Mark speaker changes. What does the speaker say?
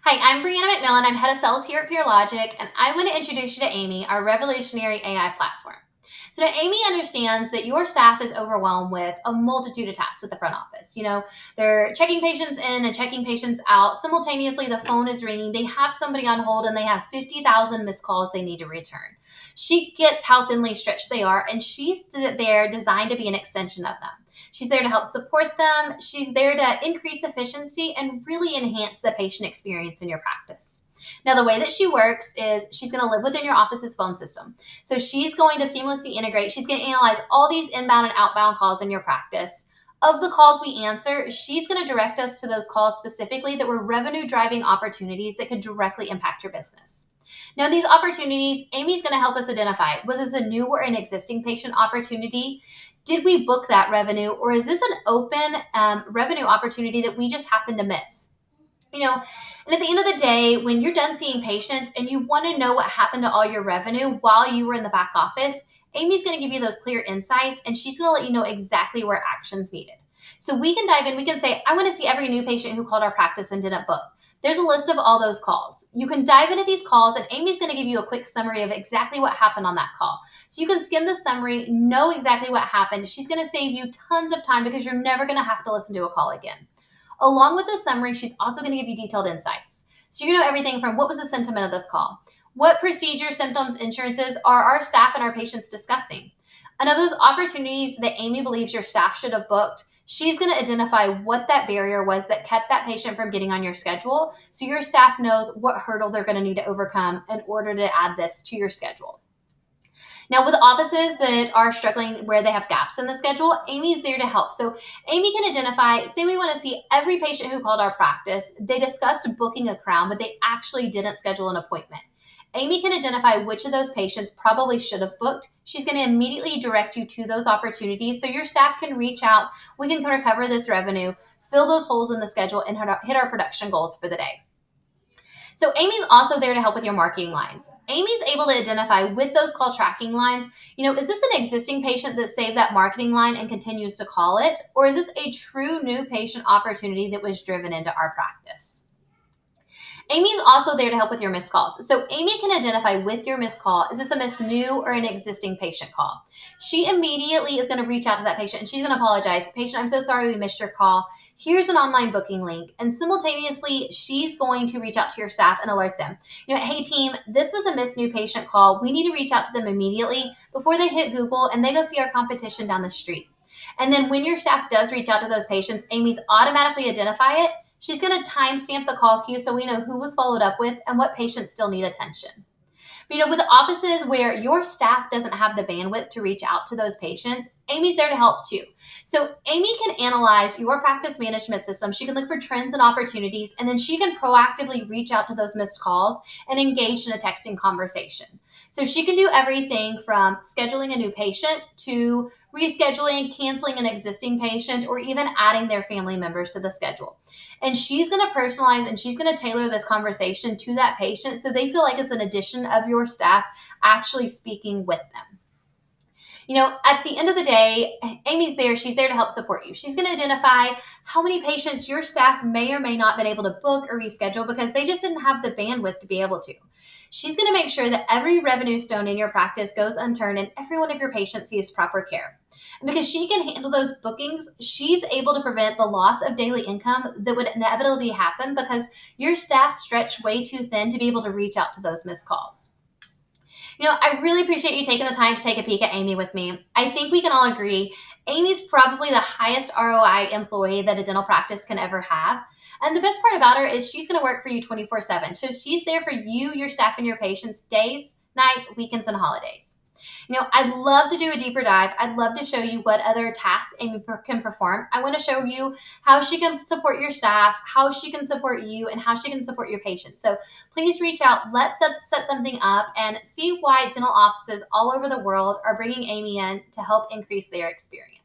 Speaker 1: Hi, I'm Brianna McMillan. I'm head of sales here at PeerLogic, and I want to introduce you to Aimee, our revolutionary AI platform. So now Aimee understands that your staff is overwhelmed with a multitude of tasks at the front office. They're checking patients in and checking patients out. Simultaneously, the phone is ringing. They have somebody on hold and they have 50,000 missed calls they need to return. She gets how thinly stretched they are, and she's there designed to be an extension of them. She's there to help support them. She's there to increase efficiency and really enhance the patient experience in your practice. Now, the way that she works is she's going to live within your office's phone system. So she's going to seamlessly integrate. She's going to analyze all these inbound and outbound calls in your practice. Of the calls we answer, she's going to direct us to those calls specifically that were revenue driving opportunities that could directly impact your business. Now, these opportunities, Aimee's going to help us identify, was this a new or an existing patient opportunity? Did we book that revenue, or is this an open revenue opportunity that we just happened to miss? And at the end of the day, when you're done seeing patients and you want to know what happened to all your revenue while you were in the back office, Aimee's going to give you those clear insights, and she's going to let you know exactly where action's needed. So we can dive in. We can say, I want to see every new patient who called our practice and didn't book. There's a list of all those calls. You can dive into these calls, and Aimee's going to give you a quick summary of exactly what happened on that call. So you can skim the summary, know exactly what happened. She's going to save you tons of time because you're never going to have to listen to a call again. Along with the summary, she's also going to give you detailed insights. So you're going to know everything from what was the sentiment of this call? What procedures, symptoms, insurances are our staff and our patients discussing? And of those opportunities that Aimee believes your staff should have booked, she's going to identify what that barrier was that kept that patient from getting on your schedule, so your staff knows what hurdle they're going to need to overcome in order to add this to your schedule. Now, with offices that are struggling where they have gaps in the schedule, Aimee's there to help. So Aimee can identify, say we want to see every patient who called our practice, they discussed booking a crown, but they actually didn't schedule an appointment. Aimee can identify which of those patients probably should have booked. She's going to immediately direct you to those opportunities so your staff can reach out. We can recover this revenue, fill those holes in the schedule, and hit our production goals for the day. So Aimee's also there to help with your marketing lines. Aimee's able to identify with those call tracking lines, is this an existing patient that saved that marketing line and continues to call it? Or is this a true new patient opportunity that was driven into our practice? Aimee's also there to help with your missed calls. So Aimee can identify with your missed call, is this a missed new or an existing patient call? She immediately is going to reach out to that patient and she's going to apologize. Patient, I'm so sorry we missed your call. Here's an online booking link. And simultaneously, she's going to reach out to your staff and alert them. Hey team, this was a missed new patient call. We need to reach out to them immediately before they hit Google and they go see our competition down the street. And then when your staff does reach out to those patients, Aimee's automatically identify it. She's going to timestamp the call queue so we know who was followed up with and what patients still need attention. But with offices where your staff doesn't have the bandwidth to reach out to those patients, Aimee's there to help too. So Aimee can analyze your practice management system. She can look for trends and opportunities, and then she can proactively reach out to those missed calls and engage in a texting conversation. So she can do everything from scheduling a new patient to rescheduling, canceling an existing patient, or even adding their family members to the schedule. And she's going to personalize and she's going to tailor this conversation to that patient so they feel like it's an addition of your staff actually speaking with them. At the end of the day, Aimee's there. She's there to help support you. She's going to identify how many patients your staff may or may not have been able to book or reschedule because they just didn't have the bandwidth to be able to. She's going to make sure that every revenue stone in your practice goes unturned and every one of your patients sees proper care. And because she can handle those bookings, she's able to prevent the loss of daily income that would inevitably happen because your staff stretched way too thin to be able to reach out to those missed calls. I really appreciate you taking the time to take a peek at Aimee with me. I think we can all agree Aimee's probably the highest ROI employee that a dental practice can ever have. And the best part about her is she's going to work for you 24/7. So she's there for you, your staff, and your patients days, nights, weekends, and holidays. I'd love to do a deeper dive. I'd love to show you what other tasks Aimee can perform. I want to show you how she can support your staff, how she can support you, and how she can support your patients. So please reach out. Let's set something up and see why dental offices all over the world are bringing Aimee in to help increase their experience.